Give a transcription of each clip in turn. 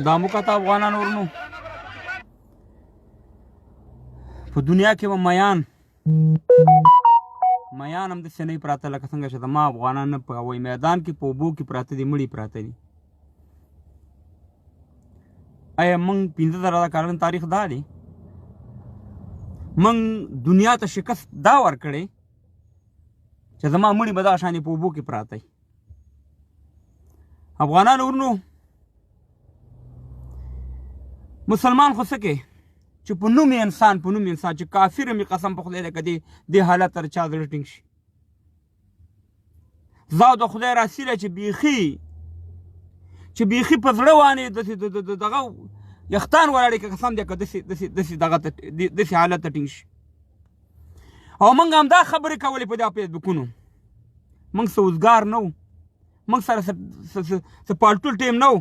دا مو کته افغانان ورنو په دنیا کې به میان هم داسې نه پراته لکه څنګه چې زما افغانان نه په هوایي میدان کې په اوبو کې پراته دي مړي پراته دي آیا موږ 15,000 کلن تاریخ دا دی موږ دنیا ته شکست دا ورکړی چې زما مړي به دا شانې په اوبو کې پراته وي افغانان ورنو مسلمان خو څه کې چې په نوم انسان چې کافر مې قسم په خدای دی که دې حالت ته چا زړه ټینګ شي زه د خدای راسیله چې بیخي په زړه وانې دغه یختان ولاړې که قسم دی که داسې حالت ته ټینګ شي او موږ همدا خبرې کولې په دې فیسبوکونو موږ څه اوزګار نه وو موږ سره څه پالټول ټیم نه وو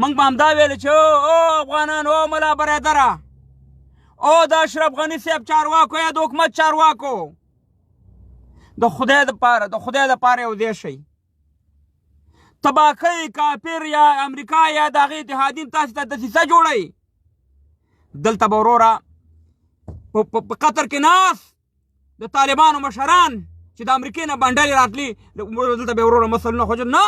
موږ به همدا ویلې چې او افغانان او ملا برادره او د اشرف غني صاحب چارواکو یا د حکومت چارواکو د خدای دپاره یو ځای شئ تباکۍ کافر یا امریکا یا د هغې اتحادین تاسې ته دسیسه جوړئ دلته به وروره په قطر کې ناست د طالبانو مشران چې د امریکې نه بنډلې راتلي دلته به وروره مسلونه خوځي نه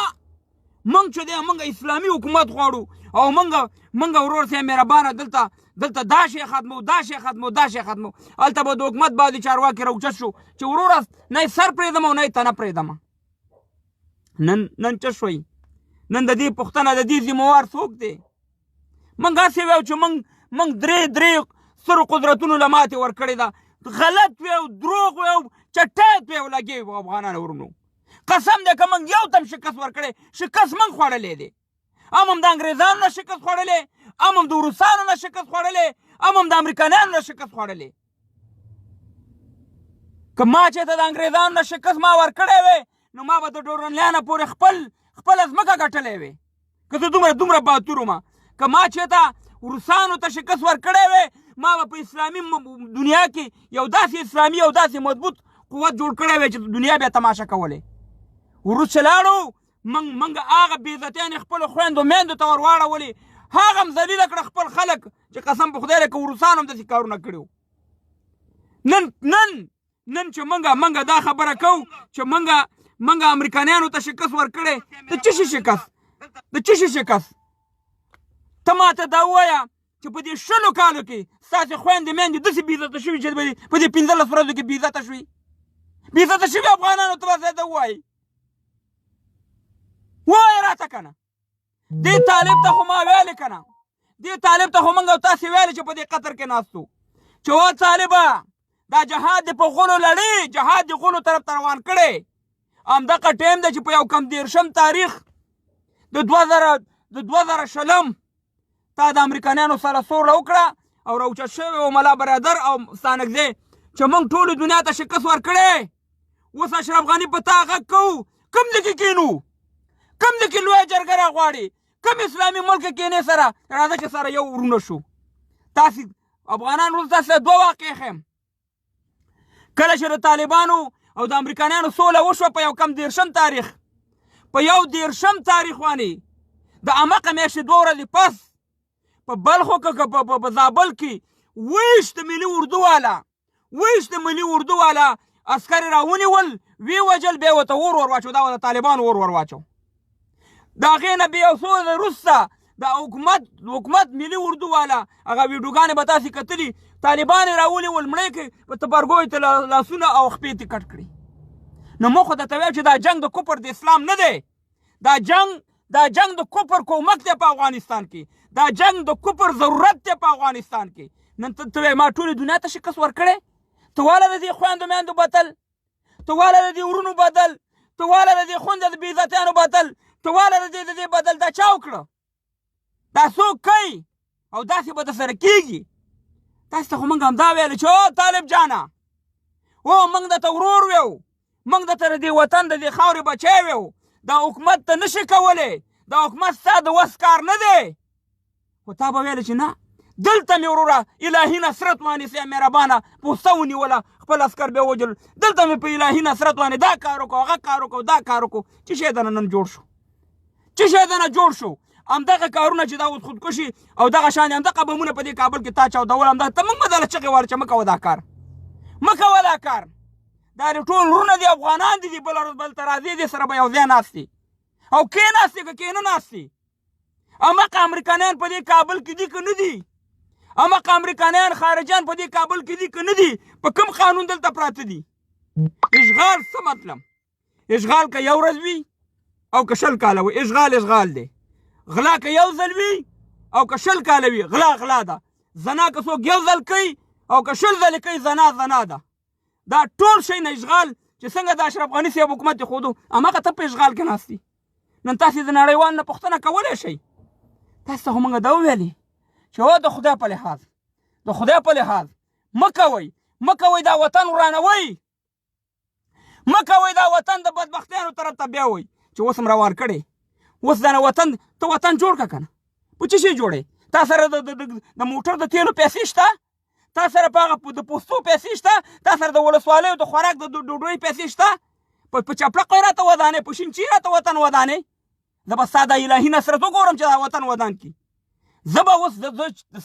موږ چې دی موږ اسلامي حکومت غواړو او موږ ورور صاحب مهربانه دلته دا شی ختمو هلته به د حکومت بعضې چارواکي راوچت شو چې وروره نه یې سر پرېږدم او نه یې تنه پرېږدم نن څه شوی نن د دې پوښتنه د دې ذمهوار څوک دی موږ هسې ویو چې موږ درې سترو قدرتونو له ماتې ورکړې ده غلط ویو دروغ ویو چټیت ویو لګې وو افغانان ورنو قسم دی که موږ یو تم شکست ورکړی شکست موږ خوړلی دی هم د انګریزانو نه شکست خوړلی هم د روسانو نه شکست خوړلی هم د امریکایانو نه شکست خوړلی که ما چېرته د انګریزانو نه شکست ما ورکړی وی نو ما به د ډورنلیانه پورې خپله ځمکه ګټلی وی که زه دومره باتور وم که ما چېرته روسانو ته شکست ورکړی وی ما به په اسلامي دنیا کې یو داسې اسلامي او داسې مضبوط قوت جوړ کړی وی چې دنیا بیا تماشه کولی وروس چې لاړو موږ هغه بېعزتیانې خپلو خویندو میندو ته ور واړولې هغه هم ذلیله کړه خپل خلک چې قسم په خدای دی که روسانو هم داسې کارونه کړي وو نن چې موږ دا خبره کوو چې موږ امریکایانو ته شکست ورکړی د څه شي شکست ته ماته دا ووایه چې په دې 20 کالو کې ستاسې خویندې میندې داسې بېعزته شوي چې په دې 15 ورځو کې بېعزته شوي افغانانو ته به ته ووایي وایه راته که نه دې طالب ته خو ما ویلې که نه دې طالب ته خو موږ او تاسې ویلې چې په دې قطر کې ناست وو چې وا طالبه دا جهاد دې په غلو لړې جهاد دې غلو طرف ته روان کړی همدغه ټایم دی چې په یو کم 10 تاریخ د 2020 تا د امریکایانو سره سوله وکړه او راوچت شوی و ملا برادر او ستانکزی چې موږ ټولو دنیا ته شکست ورکړی اوس اشرف غني په تا غږ کوو کوم ځای کې کینو کوم ځای کې لویه جرګه راغواړي کوم اسلامي ملک کینې سره راځه چې سره یو ورونه شو تاسې افغانان اوس تاسې 2 واقع ښیم کله چې د طالبانو او د امریکایانو سوله وشوه په یو کم 10 تاریخ باندې د امقه میاشتې 2 ورځې پس په بلخو که په زابل کې 20 ملي اردو والا عسکر راونیول وی وجل بیا ورته اور واچو دا د طالبانو اور واچو د هغې نه بیا یو څو ورځې وروسته د حکومت ملي اردو والا هغه ویډیوګانې به تاسې کتلي طالبان یې راونیول مړی کې په تبرګیو ته لاسونه او خپې ته کټ کړي نو موږ خو درته ویل چې دا جنګ د کفر د اسلام نه دی دا جنګ د کفر کومک دی په افغانستان کې دا جنګ د کفر ضرورت دی په افغانستان کې نن ته وایې ما ټولې دنیا ته شکست ورکړی ته واله د دې خویندو میندو بدل ته واله د دې ورونو بدل ته واله د دې خویندو د بېعزتیانو بدل ته واله د دې بدل دا چا وکړه دا څوک کوي او داسې به درسره کېږي تاسو ته خو موږ همدا ویلو چې او طالب جانه او موږ درته ورور ویو موږ درته د دې وطن د دې خاورې بچی ویو دا حکومت ته نشي کولی دا حکومت ستا د وس کار نه دی خو تا به ویلې چې نه دلته مې وروره الهي نصرت باندې صاحب مهربانه پوسته ونیوله خپل عسکر بیا وجل دلته مې په الهي نصرت باندې دا کار وکړو هغه کار وکړو دا کار وکړو چې شی دنه نن جوړ شو همدغه کارونه چې دا اوس خودکشي او دغه شان همدغه بمونه په دې کابل کې تا چاودول همدغه ته موږ به دله چغې وایو چې مه کوه دا کار مه کوه دا کار دا ټول وروڼه دي افغانان دي بله ورځ بل ته راځي دې سره به یو ځای ناست دي او کېناستې که کېنه ناست دي همغه امریکایان په دې کابل کې دي که نه دي همغه امریکایان خارجیان په دې کابل کې دي که نه دي په کوم قانون دلته پراته دي اشغال څه مطلب اشغال که یو ورځ وي او که شل کاله وي اشغال دی غلا که یو ځل وي او که شل کاله وي غلا ده زنا که څوک یو ځل کوي او که شل ځلې کوي زنا ده دا ټول شی نه اشغال چې څنګه د اشرف غني صاحب حکومت یې ښودو هماغه ته په اشغال کې ناست دي نن تاسې د نړیوال نه پوښتنه کولی شئ تاسو ته خو موږ دا وویلې چې هو د خدای په لحاظ مه کوئ دا وطن ورانوئ مه کوئ دا وطن د بدبختیانو طرف ته بیاوئ چې اوس هم روان کړی اوس دا وطن ته وطن جوړ که که نه په څه شي جوړی تا سره د موټر د تیلو پیسې شته تا سره په هغه د پوستو پیسې شته تا سره د ولسوالیو د خوراک د ډوډۍ پیسې شته په چپلقه یې راته ودانې په شینچي راته وطن ودانې زه به ستا دا الهي نصرت وګورم چې دا وطن ودان کړي زه به اوس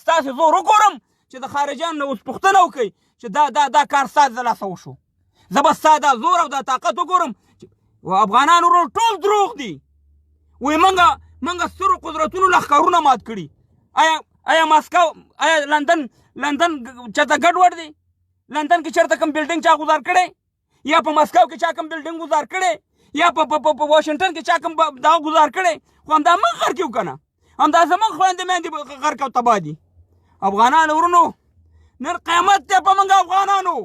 ستاسې زور وګورم چې د خارجیانو نه اوس پوښتنه وکړئ چې دا کار ستا د لاسه وشو زه به ستا دا زور او دا طاقت وګورم افغانان ورور ټول دروغ دي وایي موږ سترو قدرتونو لښکرونه مات کړي آیا ماسکو آیا لندن چېرته ګډوډ دی لندن کې چېرته کوم بلډینګ چا گزار کړی یا په ماسکو کې چا کوم بلډینګ گزار کړی یا په واشنګټن کې چا کوم دا گزار کړی خو همدا موږ غر کړو که نه همدا زموږ خویندې میندې غر کو تباه دي افغانانو ورونو نن قیامت دی په موږ افغانانو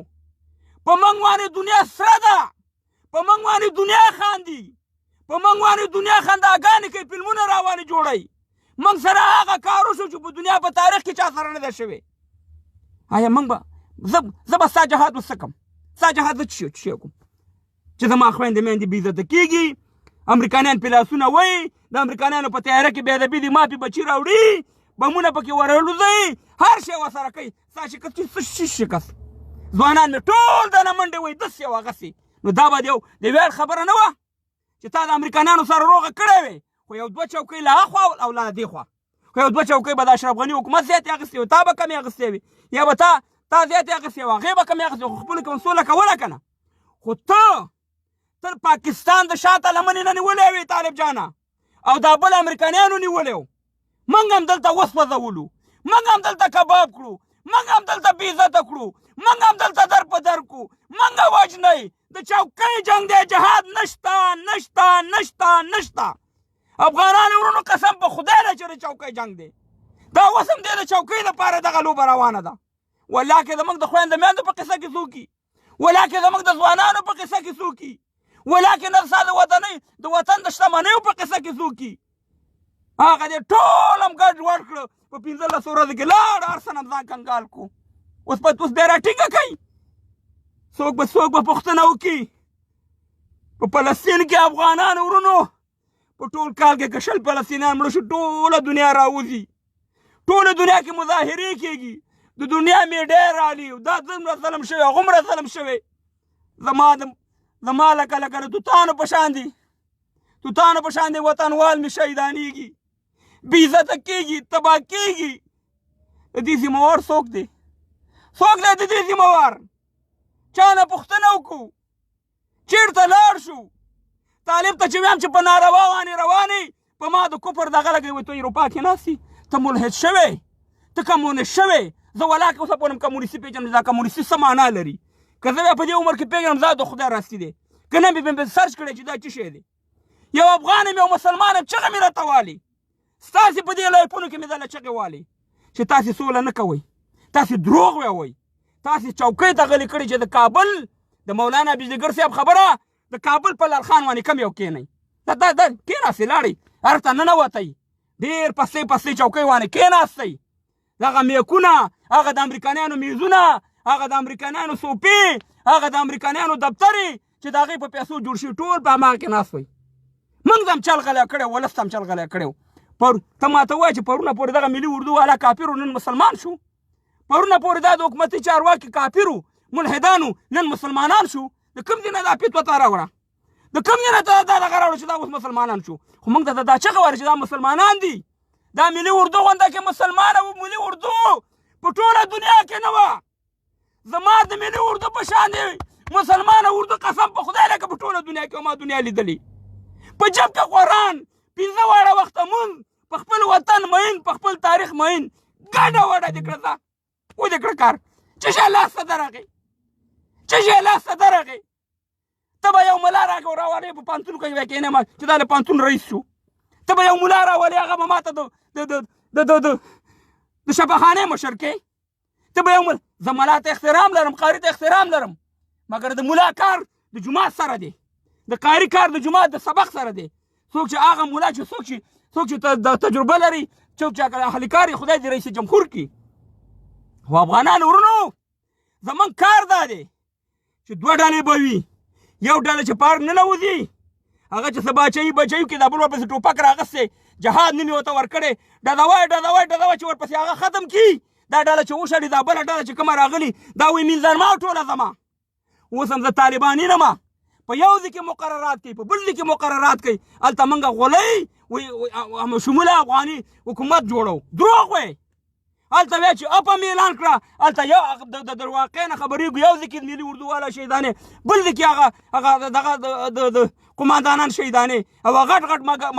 په موږ باندې دنیا سره ده په موږ باندې دنیا خاندي په موږ باندې دنیا خنداګانې کوي فلمونه راوانې جوړوي موږ سره هغه کار وشو چې په دنیا په تاریخ کې چا سره نه ده شوی آیا موږ به زه به ستا جهاد وڅه کوم ستا جهاد زه څه کوم چې زما خویندې میندې بې عزته کېږي امریکایان پې لاسونه وایي د امریکایانو په تیاره کې بې ادبي دي ما پې بچي راوړي بمونه پکې ورالوځوي هر شی ورسره کوي ستا شکست څه شکست ځوانان مې ټول دنه منډې وایي داسې او هغسې نو دا به د ویاړ خبره نه وه چې تا د امریکایانو سره روغه کړې وې خو یو دوه چوکۍ له هاخوا او له دې خوا خو یو دوه چوکۍ به د اشرف غني حکومت زیاتې اخیستې وي تا به کمې اخیستې وي یا به تا زیاتې اخیستې وي هغې به کمې اخیستې خو خپلو کې به سوله کوله که نه خو ته پاکستان د شاته لمنې نه نیولی وې طالب جانه او دا بل امریکایانو نیولی و موږ هم دلته وسوځولو موږ هم دلته کباب کړو موږ هم دلته بې عزته کړو موږ هم دلته در په در کړو موږ وژنئ د چوکۍ جنګ دی جهاد نشته افغانانو ورونو قسم په خدای دی چې د چوکۍ جنګ دی دا اوس هم دی د چوکۍ لپاره دغه لوبه روانه ده والله که زموږ د خویندو میندو په قصه کې څوک وي والله که زموږ د ځوانانو په قصه کې څوک وي والله که نن ستا د وطن د شتمنیو په قصه کې څوک وي هغه دې ټول هم ګډ وډ کړه په 15 ورځو کې لاړ هر څه هم ځان کنګال کړو اوس بیا راټینګه کوي څوک به پوښتنه وکړي په فلسطین کې افغانان ورونو په ټول کال کې که شل فلسطینیان مړه شو ټوله دنیا راوځي ټوله دنیا کې مظاهرې کېږي د دنیا میډیا رالي دا دومره ظلم شوی هغومره ظلم شوی زما لکه د توتانو په شان دي وطنوال مې شهیدانېږي بې عزته کېږي تباه کېږي د دې ذمهوار څوک دی د دې ذمهوار چا نه پوښتنه وکړو چېرته لاړ شو طالب ته چې ویم چې په ناروا باندې روانې په ما د کفر دغه لګوي ته اروپا کې ناستې ته ملحد شوی ته کمونیست شوی زه ولاکه اوسه پورې کمونیستي پېژنم دا کمونیستي څه معنا لري که زه بیا په دې عمر کې پېژنم دا د خدای راستي دی که نه مې سرچ کړی چې دا څه شی دی یو افغان یم یو مسلمان یم چغه مې راته والي ستاسې په دې لایفونو کې مې دله چغې والي چې تاسې سوله نه کوئ تاسې دروغ ویوئ تاسې چوکۍ ته غلي کړي چې د کابل د مولانا بجلیګر صاحب خبره د کابل په لالخان باندې کم یو کېنئ دا کېناستئ لاړئ هلته ننوتئ ډېر پستې چوکۍ باندې کېناستئ هغه میکونه هغه د امریکایانو میزونه هغه د امریکایانو صوفې هغه د امریکایانو دفترې چې د هغې په پیسو جوړ شي ټول په هماغه کې ناست وئ موږ ته هم چل غلی کړی و ولس ته هم چل غلی کړی و ته ماته ووایه چې پرونه پورې دغه ملي اردو والا کافرو نن مسلمان شو پرونه پورې دا د حکومتي چارواکي کافرو ملحدانو نن مسلمانان شو د کوم ځای نه دا فتوا ته راوړه د کوم ځای نه ته دا دغه راوړو چې دا اوس مسلمانان شو خو موږ ته دا چغه وایو چې دا مسلمانان دي دا ملي اردو غونډه کې مسلمان او ملي اردو په ټوله دنیا کې نه وه زما د ملي اردو په شان دی مسلمان اردو قسم په خدای لکه په ټوله دنیا کې ما دنیا لیدلی په جب کې قرآن 15 واړه وخته مونږ په خپل وطن مین په خپل تاریخ مین ګډه وډه دې کړه ځه ودې کړه کار چې شی لاسته درغې ته به یو ملا راکړې راولې په پانتون کې وایې کېنه ما چې دا له پانتون رئیس شو ته به یو ملا راولې هغه به ماته د شفاخانې مشر کې ته به یو زه ملا ته احترام لرم قاري ته احترام لرم مګر د ملا کار د جومات سره دی د قاري کار د جومات د سبق سره دی څوک چې هغه ملا چې څوک چې د تجربه لري څوک چې اهلي کار یې خدای دې رئیس جمهور کړي خو افغانان ورونو زمونږ کار دا دی چې دوه ډلې به وي یو ډله چې پارک ننوځي هغه چې څه بچوي کې دا بل ورپسې ټوپک راغستی جهاد نوم یې ورته ورکړی ډزوی چې ورپسې هغه ختم کړي دا ډله چې وشړي دا بله ډله چې کومه راغلي دا وایي میلزرما او ټوله زما اوس هم زه طالباني نه ما په یو ځای کې مقررات کوي په بل ځای کې مقررات کوي هلته موږ غولۍ شموله افغاني حکومت جوړو دروغ وایي هلته وایي چې اپ هم اعلان کړه هلته یو د واقع نه خبرېږو یو ځای کې ملي اردو والا شهیدانې بل ځای کې هغه دغه د قماندانان شهیدانې او غټ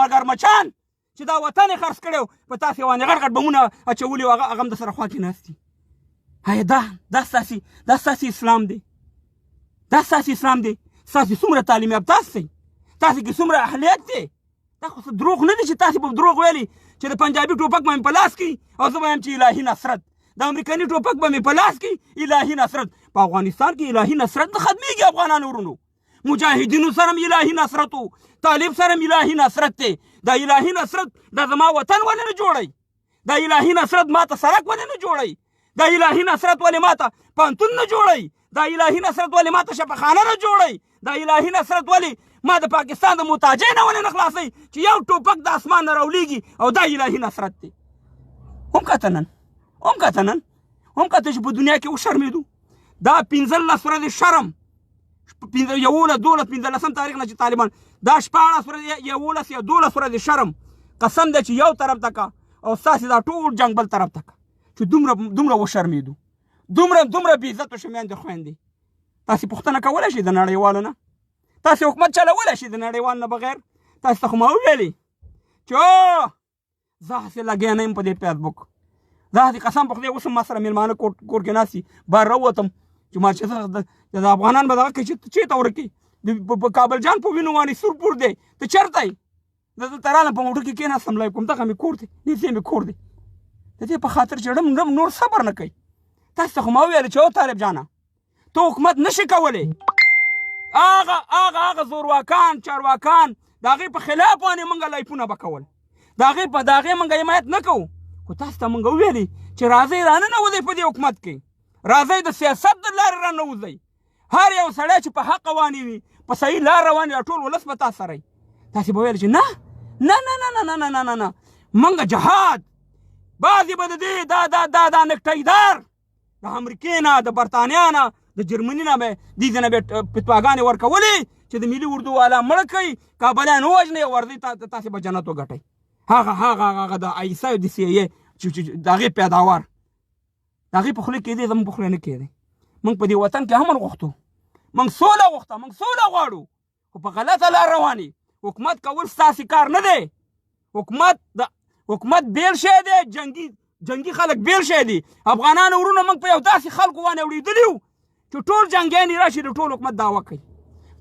مګرمچان چې دا وطن یې خرڅ کړی په تاسې باندې غټ بمونه اچولي وو هغه هم د سره خوا کې ناست دي هیا دا ستاسې اسلام دی دا ستاسې اسلام دی ستاسې څومره تعلیم یافته یاستئ تاسې کې څومره اهلیت دی دا خو دروغ نه دي چې تاسې په دروغ ویلي چې د پنجابي ټوپک به مې په لاس کړي او زه به یم چې الهي نصرت د امریکني ټوپک به مې په لاس کړي الهي نصرت په افغانستان کې الهي نصرت نه ختمېږي افغانانو ورونو مجاهدینو سره هم الهي نصرت و طالب سره هم الهي نصرت دی دا الهي نصرت دا زما وطن ولې نه جوړئ دا الهي نصرت ما ته سړک ولې نه جوړئ دا الهي نصرت ولې ما ته پوهنتون نه جوړئ دا الهي نصرت ولې ما ته شفاخانه نه جوړئ دا الهي نصرت ولې ما د پاکستان د محتاجۍ نه ولې نه خلاصئ چې یو ټوپک د اسمان نه راولېږي او دا الهي نصرت دی هم کته چې په دنیا کې وشرمېدو دا 15 ورځې شرم 15 تاریخ نه چې طالبان دا 14 ورځې 11 یا 12 ورځې شرم قسم دی چې یو طرف ته کا او ستاسې دا ټول جنګ بل طرف ته کا چې دومره وشرمېدو دومره بې عزته شو میندې خویندې تاسې پوښتنه کولی شئ د نړیوالو نه تاسې حکومت چلولی شئ د نړیوال نه بغیر تاسې ته خو ما وویلې چې زه هسې لګیا نه یم په دې فیسبوک زه هسې قسم په خدای اوس هم ما سره مېلمانه کور کې ناست دي بهر راووتم چې ما چې د افغانان به دغه کوي چې چېرته ورکړي په کابل جان په وینو باندې سور پور دی ته چېرته یې زه دلته رالم په موټر کې کېناستم لا کوم دغه مې کور دی نږدې مې کور دی د دې په خاطر چې نور صبر نه کوي تاسو ته خو ما وویل چې طالب جانه ته حکومت نشي کولی هغه زورواکان چارواکان د هغې په خلاف باندې موږ لایفونه به کول د هغې موږ حمایت نه کوو خو تاسو ته موږ وویلې چې راځئ راننوځئ په دې حکومت کې راځئ د سیاست د لارې راننوځئ هر یو سړی چې په حق روانې وي په صحیح لار روان وي ټول ولس به تا سره وي تاسې به ویل چې نه موږ جهاد بعضې به د دې دا نکټیدار د امریکې نه د برطانیا نه د جرمني نه به دې ځای نه به فتواګانې ورکولې چې د ملي اردو والا مړه کوي کابلیان ووژنئ او ورځئ تاسې به جنت وګټئ هغه د عیسی او د سی ای چې د هغې پیداوار د هغې په خوله کېدی زموږ په خوله نه کېدی موږ په دې وطن کې امن غوښتو موږ سوله غواړو خو په غلطه لار روانې حکومت کول ستاسې کار نه دی حکومت بیل شی دی جنگي خلک بیل شی دي افغانانو ورونه موږ په یو داسې خلکو باندې اورېدلي وو چې ټول جنګیان یې راشي د ټول حکومت دعوه کوي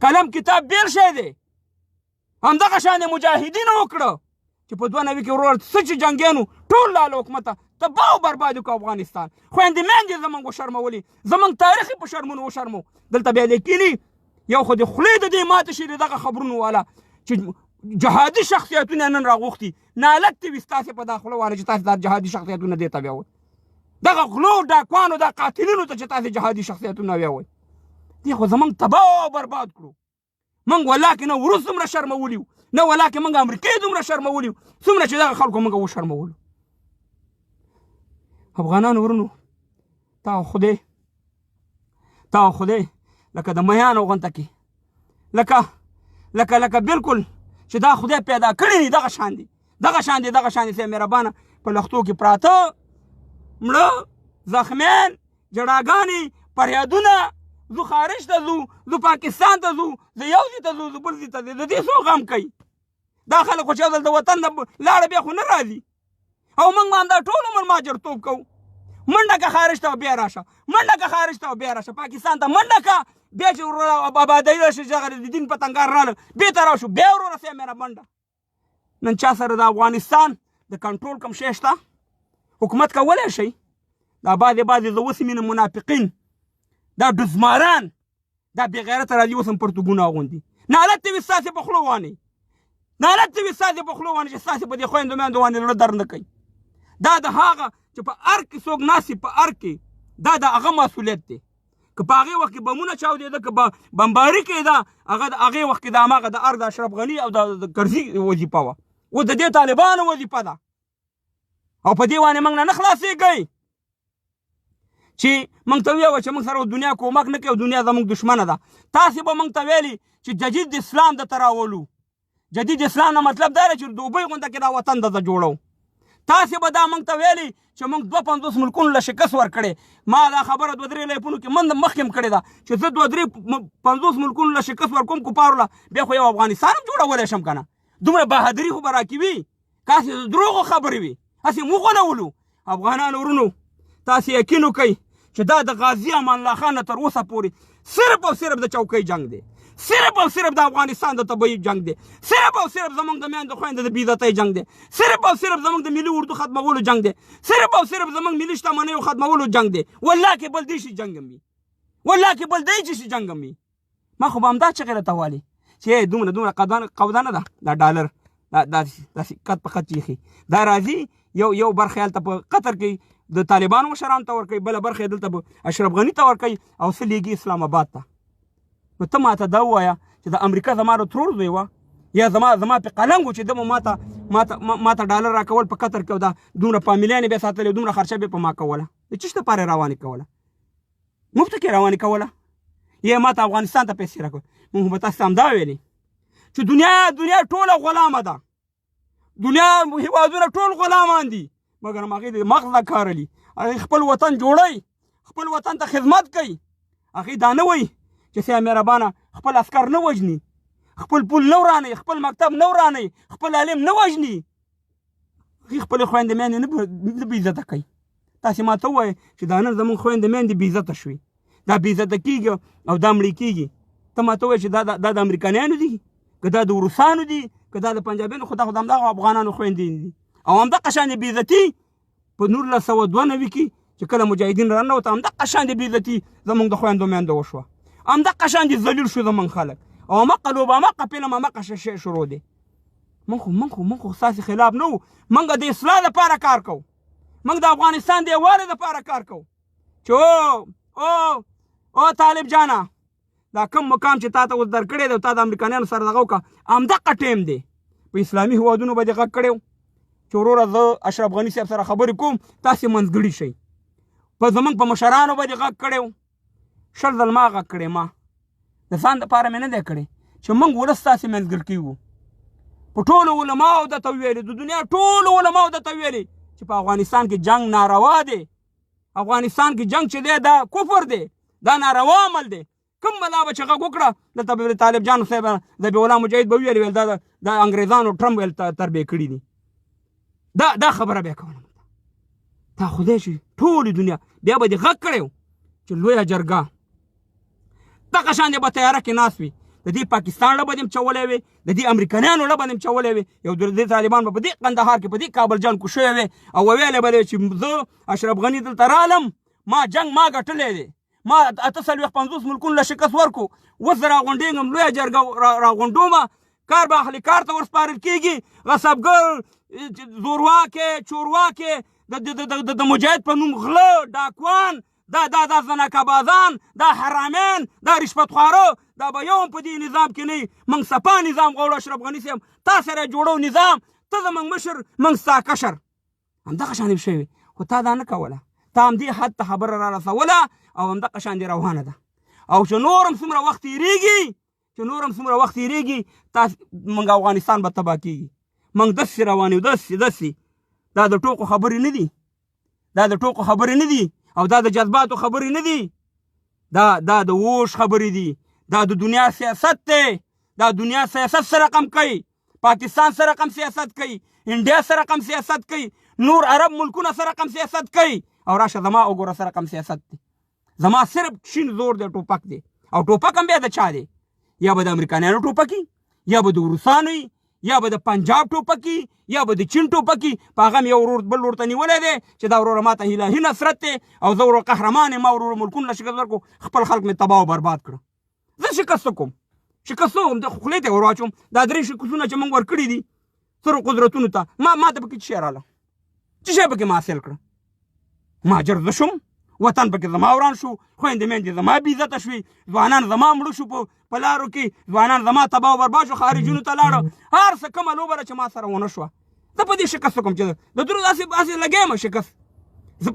قلم کتاب بیل شی دی همدغه شان د مجاهدینو وکړه چې په 92 کې ورور څه چې جنګیانو ټول لاله حکومت ته تباه او برباد وکړو افغانستان خویندې میندې زموږ وشرمولي زموږ تاریخ یې په شرمونو وشرمو دلته بیا لیکلي یو خو د خولې د دې ماته شي دغه خبرونو والا چې جهادي شخصیتونه نن راغوښتي نالت دې وي ستاسې په دا خوله باندې چې تاسې دا جهادي شخصیتونه دې ته بیاوئ دغه غلو ډاکوانو دا قاتلینو ته چې تاسې جهادي شخصیتونه بیاوئ دې خو زموږ تباه او برباد کړو موږ ولاکې نه روس دومره شرمولي وو نه ولاکې موږ امریکې دومره شرمولي وو څومره چې دغه خلکو موږ وشرمولو افغانانو ورونو تا خدای لکه د میانو غونته کې لکه لکه بالکل چې دا خدای پیدا کړي دي دغه شان دي صاحب مهربانه په لښتو کې پراته مړه زخمیان جړاګانې فریادونه زه خارج ته ځو زه پاکستان ته ځو زه یو ځای ته ځو زه بل ځای ته ځو د دې څو غم کوي دا خلک خو چې د وطن نه لاړه بیا خو نه راځي او موږ به همدا ټول عمر مهاجرتوب کوو منډه که خارج ته بیا راشه پاکستان ته منډه که بیا چې آبادۍ راشي چې هغه د دین پتنګار راله بېرته راشو بیا وروره صاحب مېره منډه نن چا سره د افغانستان د کنټرول کوم شی شته حکومت کولی شي دا بعضې د اوس مینه منافقین دا ډزماران دا بې غیرته راځي اوس هم پرتوګونه اغوندي نالت ته وي ستاسې په خولو وانې چې ستاسې په دې خویندو میندو باندې زړه درد نه کوي دا د هغه چې په ارګ کې څوک ناست په ارګ کې دا د هغه مسؤلیت دی که په هغې وخت کې بمونه چاودېده که بمباري کېده هغه د هغې وخت کې د هماغه د ارګ د اشرف غني او د کرزي وظیفه وه اوس د دې طالبانو وظیفه ده او په دې باندې موږ نه خلاصېږئ چې موږ ته ویوه چې موږ سره دنیا کومک نه کوي او دنیا زموږ دشمنه ده تاسې به موږ ته ویلي چې جدید اسلام درته راولو جدید اسلام نه مطلب دا دی چې دوبۍ غونډه کې دا وطن درته جوړو تاسې به دا موږ ته ویلي چې موږ 250 ملکونو له شکست ورکړې ما دا خبره 2-3 لیپونو کې من مخکې هم کړې ده چې زه 2-3-50 ملکونو له شکست ورکوم کفارو له بیا خو یو افغانستان هم جوړولی شم که نه دومره بهادري خو به راکې وي کاسې د دروغو خبرې وي هسې موږ غولولو افغانانو ورونو تاسې یقین وکئ چې دا د غازي امان الله خان نه تر اوسه پورې صرف او صرف د چوکۍ جنګ دی صرف او صرف د افغانستان د طبعي جنګ دی صرف او صرف زموږ د میندو خویندو د بېعزتۍ جنګ دی صرف او صرف زموږ د ملي اردو ختمولو جنګ دی صرف او صرف زموږ ملي شتمنیو ختمولو جنګ دی والله کې بل دې شي جنګ هم وي ما خو به همدا چغې راته والي چې دومره قودانه ده دا ډالر داسې قد په قد چیخي دا راځي یو برخه هلته په قطر کې د طالبانو مشرانو ته ورکوي بله برخه یې دلته به اشرف غني ته ورکوي او څه لیږي اسلام آباد ته نو ته ماته دا ووایه چې د امریکا زما د ترور زوی وه یا زما په قلنګ و چې ده مو ماته ډالر راکول په قطر کې او دا دومره فامیلیانې بیا ساتلې او دومره خرچه بیا په ما کوله د څه دپاره یې روانې کوله مفته کې روانې کوله یا ماته افغانستان ته پیسې راکول موږ به تاسو ته همدا ویلې چې دنیا ټوله غلامه ده دنیا هېوادونه ټول غلامان دي مګر هغې د مغز نه کارلي هغې خپل وطن جوړوي خپل وطن ته خدمت کوي هغې دا نه وایي چې صاحب مهربانه خپل عسکر نه وژني خپل پول نه ورانوي خپل مکتب نه ورانوي خپل عالم نه وژني هغې خپلې خویندې میندې نه بېعزته کوي تاسې ما ته ووایئ چې دا نن زموږ خویندې میندې بېعزته شوي دا بېعزته کېږي او دا مړې کېږي ته ما ته ووایې چې دا د امریکایانو دي که دا د روسانو دي که دا د پنجابیانو خو دا خو د همدغه افغانانو خویندې دي او همدغه شانې بېعزتي په 1992 کې چې کله مجاهدین راننوته همدغه شانې بېعزتي زموږ د خویندو میندو وشوه همدغه شانې ذلیل شو زموږ خلک او همغه لوبه همغه فلم همغه شی شروع دی موږ خو ستاسې خلاف نه وو موږ د اصلاح لپاره کار کوو موږ د افغانستان د یووالي لپاره کار کوو چې او طالب جانه دا کم مقام چې تا ته اوس درکړی دی او تا د امریکایانو سره دغه وکړه همدغه ټیم دی په اسلامي هېوادونو به دې غږ کړی و چې وروره زه اشرف غني صاحب سره خبرې کوم تاسې منځګړي شئ په زموږ په مشرانو به دې غږ کړی و 10 ځل ما غږ کړی ما د ځان دپاره مې نه دی کړی چې موږ ولس تاسې منځګړي وو په ټولو علماو درته ویلي د دنیا ټولو علماو درته ویلي چې په افغانستان کې جنګ ناروا دی افغانستان کې جنګ چې دی دا کفر دی دا ناروا عمل دی کوم بلا به چې غږ وکړه دلته به طالب جان صاحب ذبیح الله مجاهد به ویل دا انګریزانو ټرمپ ویل تربیه کړي دي دا خبره بیا کوله تا خدای شي ټولې دنیا بیا به دې غږ کړی و چې لویه جرګه دغه شان به تیاره کې ناست وي د دې پاکستان له به دې چولی وي د دې امریکایانو له به دې چولی وي یو د دې طالبان به په دې قندهار کې په دې کابل جنګ کوشوی وي او ویلی به دی چې زه اشرف غني دلته رالم ما جنګ ما ګټلی دی ما 48 ملکونو له شکست ورکو اوس زه راغونډېږم لویه جرګه راغونډومه کار به اهلي کار ته ورسپارل کېږي غصبګر زورواکې چورواکې د مجاهد په نوم غله ډاکوان دا زناکبازان دا حرامین دا رشوتخواره دا به یو هم په دې نظام کې نه وي موږ صفا نظام غواړو اشرف غني صاحب تا سره جوړو نظام ته زموږ مشر موږ ستا کشر همدغه شانې شوي خو تا دا نه کوله تا همدې حد ته خبره را رسوله او همدغه شانې روانه ده او چې نور هم څومره وخت تېرېږي چې نور هم څومره وخت تېرېږي تاسو موږ افغانستان به تباه کېږي. موږ داسې روان یو داسې دا د ټوکو خبرې نه دي، دا د ټوکو خبرې نه دي او دا د جذباتو خبرې نه دي، دا د اوښ خبرې دي، دا د دنیا سیاست دی. دا دنیا سیاست سره کم کوي، پاکستان سره کم سیاست کوي، انډیا سره کم سیاست کوي، نور عرب ملکونه سره کم سیاست کوي. او راشه زما وګوره سره کم سیاست دی. زما صرف شین زور دی، ټوپک دی. او ټوپک هم بیا د چا دی؟ یا به د امریکایانو ټوپکي، یا به د روسانو، یا به د پنجاب ټوپکي، یا به د چین ټوپکي. په هغه هم یو ورور بل ورته نیولی دی چې دا وروره ماته الهي نصرت دی او زه وروره قهرمان یم، ما وروره ملکونه له شکست ورکړو، خپل خلک مې تباه او برباد کړه. زه شکست کوم، شکست کوم، د خولې ته ور واچوم. دا درې شکستونه چې موږ ورکړي دي سرو قدرتونو ته، ما ته پکې څه شی راغله؟ څه شی پکې ما حاصل کړه؟ مهاجر زه شوم، وطن پکې زما وران شو، خویندې میندې زما بې عزته شوې، ځوانان زما مړه شو په لارو کې، ځوانان زما تباه او برباد شو، خارجونو ته لاړه. هر څه کومه لوبه ده چې ما سره ونه شوه، زه په دې شکست کوم چې د درو داسې لګیم شکست.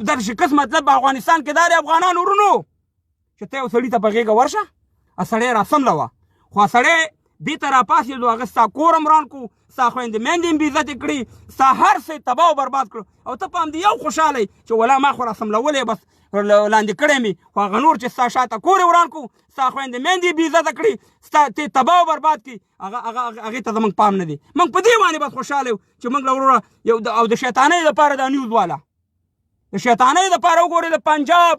دا شکست مطلب په افغانستان کې دا دی افغانان ورونو چې ته یو سړي ته په غېږه ورشه، سړی راسمله وه، خو سړی دې ته راپاڅېدو، هغه ستا کور هم وران کړو، ستا خویندې میندې هم بې عزتې کړي، ستا هر څه تباه او برباد کړو. او ته په همدې یو خوشحاله یې چې ولا ما خو راسملولی بس لاندې کړی مې، خو هغه نور چې ستا شاته کور یې وران کړو، ستا خویندې میندې بې عزته کړي، ستا ته تباه او برباد کړي، هغې ته زموږ پام نه دی. موږ په دې باندې بس خوشحاله یو چې موږ له وروره یو او د شیطانۍ دپاره دا نیوز والا، د شیطانۍ دپاره وګورئ د پنجاب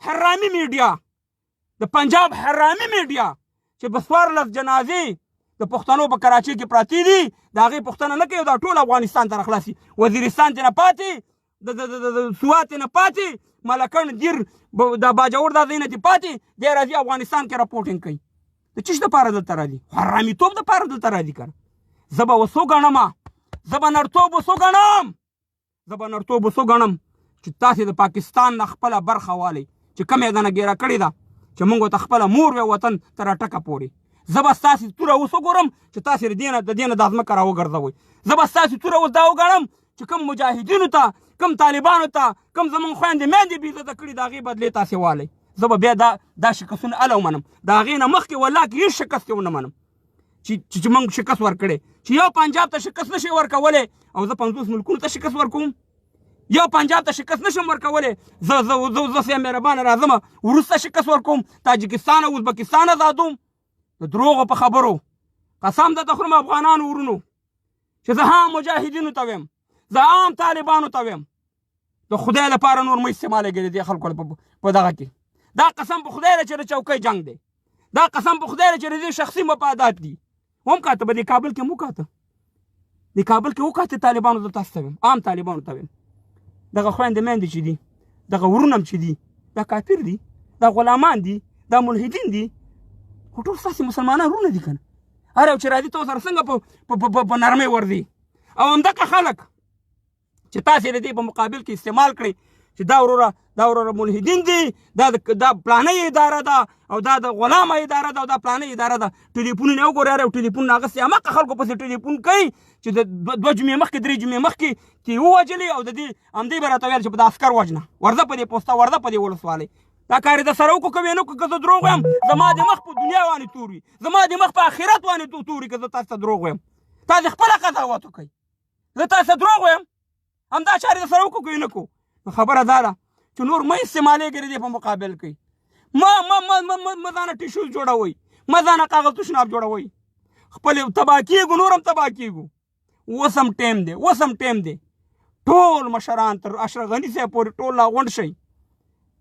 حرامي میډیا، د پنجاب حرامي میډیا چې په 14 جنازې د پښتنو په کراچۍ کې پراتی دي، د هغې پوښتنه نه کوي، دا ټول افغانستان ته راخلاصي، وزیرستان ته نه پاتې، د سوات نه پاتې، ملکن دیر د باجوړ دا ځایونه ته پاتې، دی راځي افغانستان کې راپورټینګ کوي. د څه دپاره دلته راځي؟ حرامیتوب دپاره دلته راځي که نه؟ زه به اوس وګڼم، زه به نرتوب اوس وګڼم، زه به نرتوب اوس وګڼم چې تاسې د پاکستان نه خپله برخه والئ چې کوم یې دنه ګیره کړې ده چې موږ ورته خپله مور وی وطن تر راټکه پورې. زه به ستاسې توره اوس وګورم چې تاسې د دې نه دا ځمکه راوګرځوئ. زه به ستاسې توره اوس دا وګڼم چې کوم مجاهدینو ته، کوم طالبانو ته، کوم زموږ خویندې میندې بې عزته کړي، د هغې بدلې تاسې والئ. زه به بیا دا شکستونه هله ومنم، د هغې نه مخکې والله کې هېڅ شکست یې ونه منم چې موږ شکست ورکړی، چې یو پنجاب ته شکست نشي ورکولی او زه 50 ملکونو ته شکست ورکوم. یو پنجاب ته شکست نشم ورکولی، زه سیا مهربانه راځم وروسته شکست ورکوم، تاجکستان او ازبکستان ازادوم. د دروغو په خبرو قسم درته خورم افغانانو ورونو چې زه هم مجاهدینو ته ویم، زه هم طالبانو ته ویم، د خدای لپاره نور مه استعمالېږئ دې خلکو په دغه کې. دا قسم په خدای دی چې د چوکۍ جنګ دی، دا قسم په خدای دی چې د دې شخصي مفادات دي. هم کاته به دې کابل کې مو کاته، د کابل کې وکاته طالبانو ته تاسو ته ویم، عام طالبانو ته ویم، دغه خویندې میندې چې دي، دغه ورونه هم چې دي، دا کافر دي، دا غلامان دي، دا ملحدین دي، خو ټول ستاسې مسلمانان ورونه دي که نه؟ هر یو چې راځي ته ورسره څنګه په نرمۍ ورځي. او همدغه خلک چې تاسې د دې په مقابل کې استعمال کړئ چې دا وروره ملحدین دي، دا پلانۍ اداره ده او دا د غلامه اداره ده او دا پلانۍ اداره ده. ټلیفونونه یې وګورئ، هر یو ټلیفون اغوستی هماغه خلکو پسې ټلیفون کوي چې د 2 جمعې مخکې 3 جمعې مخکې چې ووژلي او د دې همدې به راته ویل چې په د عسکر وژنه، ورځه په دې پوسته، ورځه په دې ولسوالۍ. دا کار یې د سره وکړو که نه وکړو، که زه دروغ وایم زما د مخ په دنیا باندې تور وي، زما د مخ په آخرت باندې تور وي که زه تاسو ته دروغ وایم. تاسې خپله قضاوت وکړئ، زه تاسو ته دروغ وایم، همدا چارې د سره وکړو که یې نه کړو. نو خبره دا ده چې نور مه استعمالېږئ د دې په مقابل کې، مه ځانه ټیشوز جوړوئ، مه ځانه کاغذ تشناب جوړوئ، خپل تباه کېږو، نور هم تباه کېږو. اوس هم ټایم دی، اوس هم ټایم دی، ټول مشران تر اشرف غني صاحب پورې ټول راغونډ شئ.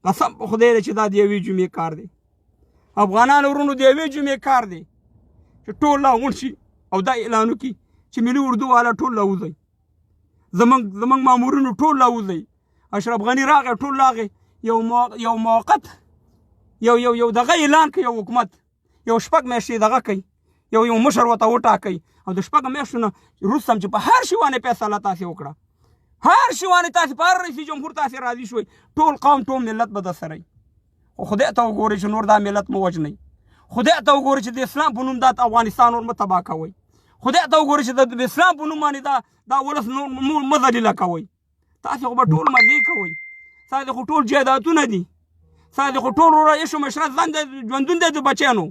قسم په خدای دی چې دا د یوې جمعې کار دی، افغانانو ورونو د یوې جمعې کار دی چې ټول راغونډ شي او دا اعلان وکړي چې ملي اردو والا ټول راوځئ، زموږ مامورینو ټول راوځئ. اشرف غني راغی، ټول راغی، یو موقت یو دغه اعلان کوي، یو حکومت یو 6 میاشتې دغه کوي، یو مشر ورته وټاکئ او د 6 میاشتو نه وروسته هم چې په هر شي باندې فیصله تاسې وکړه، هر شي باندې تاسې په هر رئیس جمهور تاسې راضي شوئ، ټول قوم ټول ملت به درسره وي. خو خدای ته وګورئ چې نور دا ملت مه وژنئ، خدای ته وګورئ چې د اسلام په نوم دا افغانستان نور مه تباه کوئ، خدای ته وګورئ چې د اسلام په نوم باندې دا ولس نور مه ذلیله کوئ. تاسې خو به ټول مزې کوئ، تاسې خو ټول جایدادونه دي، تاسې خو ټول وروره عیش و مشرت ژوندون دی د بچیانو،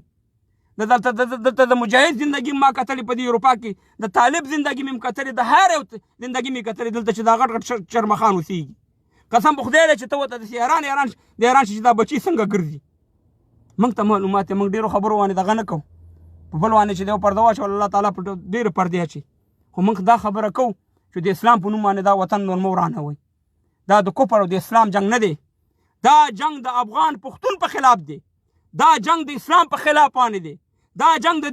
دلته د مجاهد زندګي ما کتلې په دې اروپا کې، د طالب زندګي مې کتلې، د هر یو زندګي مې کتلې دلته چې دا غټ غټ چرمخان اوسېږي. قسم په خدای دی چې ته ورته داسې حیران شي چې دا بچي څنګه ګرځي. موږ ته معلومات دی، موږ ډېرو خبرو باندې دغه نه کوو، په بل باندې چې دی پرده واچول الله تعالی په ډېرې پردې اچي، خو موږ دا خبره کوو چې د اسلام په نوم باندې دا وطن نور مه ورانوئ. دا د کفر او د اسلام جنگ نه دی، دا جنگ د افغان پښتون په خلاف دی، دا جنگ د اسلام په خلاف باندې دی، دا جنگ د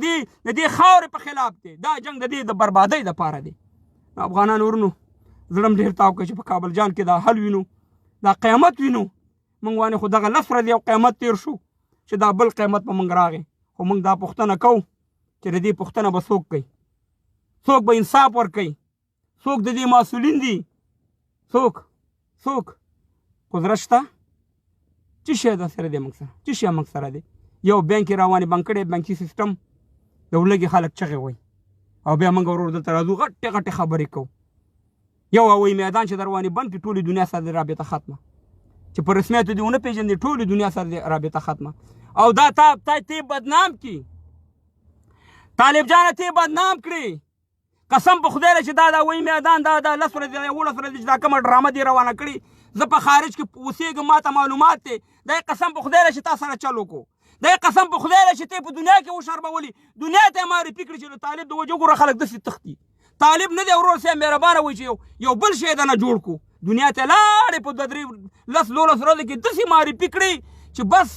دې خاورې په خلاف دی، دا جنگ د دې د بربادۍ دپاره دی. افغانانو ورونو زړه م ډېر تاو کوي چې په کابل جان کې دا حل وینو، دا قیامت وینو. موږ باندې خو دغه 10 ورځې یو قیامت تېر شو چې دا بل قیامت په موږ راغی، خو موږ دا پوښتنه کوو چې د دې پوښتنه به څوک کوي، څوک به انصاف ورکوي، څوک د دې مسؤلین دي، څوک قدرت شته؟ څه شی ده سره دی موږ سره، څه شی موږ سره دی؟ یو بینک روانې بند کړی، بانکي سیستم د ولږې خلک چغې وایي او بیا موږ ورور دلته راځو غټې غټې خبرې کوو. یو هوایي میدان چې در باندې بند کړي ټولې دنیا سره د رابطه ختمه، چې په رسمیاتو دې ونه پېژندې ټولې دنیا سره د رابطه ختمه. او دا ته بدنام کړي، طالب جانه ته بدنام کړي. قسم په خدای چې دا هوایي میدان دا 10 ورځې 11 ورځې چې دا کومه ډرامه دې روانه کړي، زه په خارج کې اوسېږم، ما ته معلومات دی. دا قسم په خدای چې تا سره چل وکړو، دا قسم په خدای چې ته په دنیا کې وشرمولي، دنیا ته یې معرفي کړي چې د طالب د وجې ګوره خلک داسې تښتي. طالب نه دی ورور صاحب مهربانه وایي چې یو بل شی دنه جوړ کړو، دنیا ته لاړې په 2 10 12 ورځو کې داسې معرفي کړي چې بس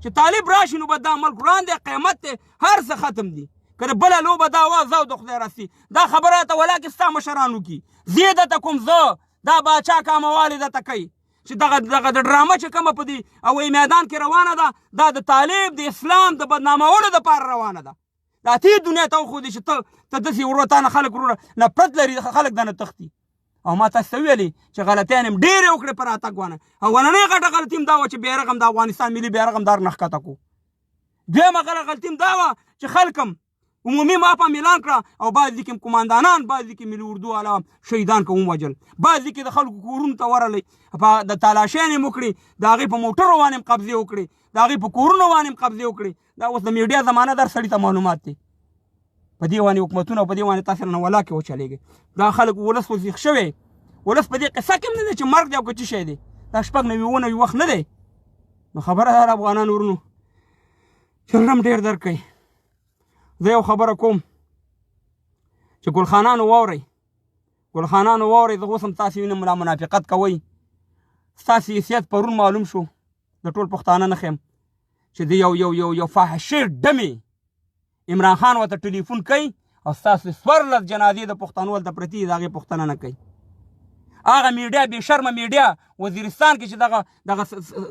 چې طالب راشي نو به دا ملک وران دی، قیامت دی، هر څه ختم دي. که د بله لوبه دا وه زه د خدای راسي دا خبره ته ولاکې ستا مشرانو کې زه درته کوم، زه دا باچا کاموالې درته کوي چې دغه د ډرامه چې کومه په دې هوایي میدان کې روانه ده، دا د طالب د اسلام د بدنامولو دپاره روانه ده. دا تی دنیا ته وښودې چې ته داسې ورور تا نه خلک ورور نفرت لري، خلک دنه تښتي. او ما تاسو ته ویلې چې غلطیان یې ډېرې وکړې په راتګ باندې. اولنۍ غټه غلطي هم دا وه چې بیرغ هم د افغانستان ملي بیرغ هم دار نه ښکته کړو. دویمه غلطي هم دا وه چې خلک هم عمومي ماپ هم اعلان کړه او بعضې کې قماندانان، بعضې کې ملي اردو والا شهیدان که ووژل، بعضې کې د خلکو کورونو ته ورغلی، د تالاشیانې هم وکړې، د هغې په موټرو باندې هم قبضې وکړې، د هغې په کورونو باندې هم قبضې وکړې. دا اوس د میډیا زمانه در سړي ته معلومات دی، په دې باندې حکومتونه په دې باندې تاسو نه ولاکې وچلېږي. دا خلک ولس وسیخ شوی، ولس په دې قصه کې هم نه دی چې مرګ دی او که څه شی دی، دا 9 وخت نه دی. نو خبره ده افغانانو ورونو چې زړه م ډېر درد کوي. زه یو خبره کوم چې ګلخانانو واورئ، زه اوس هم تاسې وینم لا منافقت کوئ. ستاسې حیثیت پرون معلوم شو، د ټول پښتانه نه ښیم چې د یو فاحشې ډمې عمران خان ورته ټلیفون کوي او ستاسې 14 جنازې د پښتنو هلته پرتې دي، د هغې پوښتنه نه کوي. هغه میډیا بې شرمه میډیا وزیرستان کې چې دغه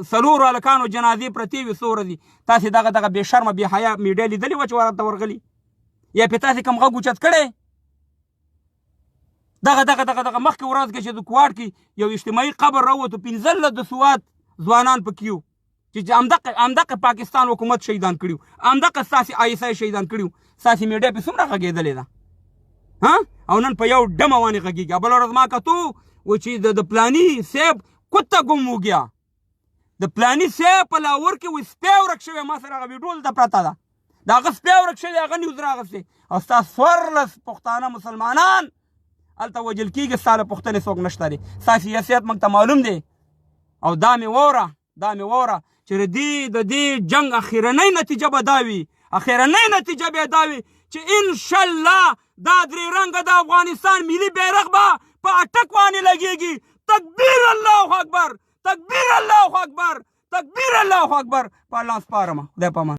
4 هلکانو جنازې پرتې وي څو ورځې، تاسې دغه بې شرمه بې حیا میډیا لیدلې وه چې ورته ورغلي یا پې تاسې کوم غږ اوچت کړی؟ دغه مخکې ورځ کې چې د کوهاټ کې یو اجتماعي قبر راووتو، 15 د سوات ځوانان پکې وو چې همدغه پاکستان حکومت شهیدان کړي وو، همدغه ستاسې ISI شهیدان کړي وو. ستاسې میډیا پې څومره غږېدلې ده او نن په یو ډمه باندې غږېږي. بله ورځ ما کتو و چې د پلاني صاحب کته ګم و ګیا، د پلاني صاحب په لاهور کې و سپی ورک شوی، ما سره هغه ویډیو دلته پرته ده، د هغه سپی ورک شوی، هغه نیوز راغستی او ستا 14 پښتانه مسلمانان هلته وژل کېږي، ستا له پوښتنې څوک نشته دی. ستاسې حیثیت موږ ته معلوم دی او دا مې واوره چې د دې جنګ اخرنۍ نتیجه به دا وي، چې انشاءالله دا 3 رنګه د افغانستان ملي بیرغ به په اټک باندې لګېږي. تکبیر الله اکبر، تکبیر الله اکبر، تکبیر الله اکبر. په الله سپارم، خدای په امان.